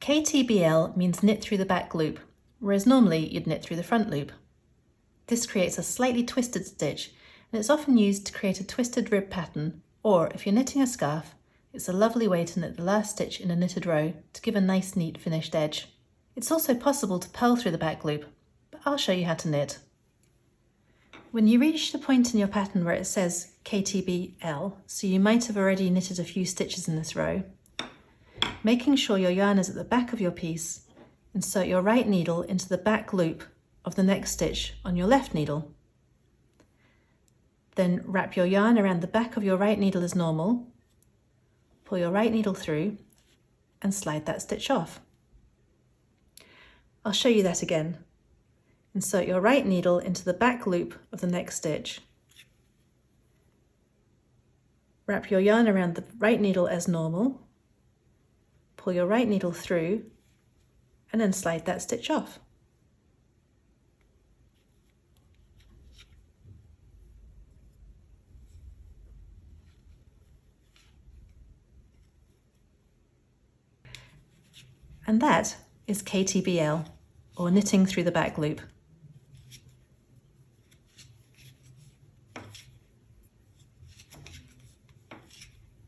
ktbl means knit through the back loop, whereas normally you'd knit through the front loop. This creates a slightly twisted stitch, and it's often used to create a twisted rib pattern, or if you're knitting a scarf, it's a lovely way to knit the last stitch in a knitted row to give a nice neat finished edge. It's also possible to purl through the back loop, but I'll show you how to knit. When you reach the point in your pattern where it says ktbl, so you might have already knitted a few stitches in this row, making sure your yarn is at the back of your piece, insert your right needle into the back loop of the next stitch on your left needle. Then wrap your yarn around the back of your right needle as normal, pull your right needle through and slide that stitch off. I'll show you that again. Insert your right needle into the back loop of the next stitch. Wrap your yarn around the right needle as normal, pull your right needle through and then slide that stitch off. And that is ktbl, or knitting through the back loop.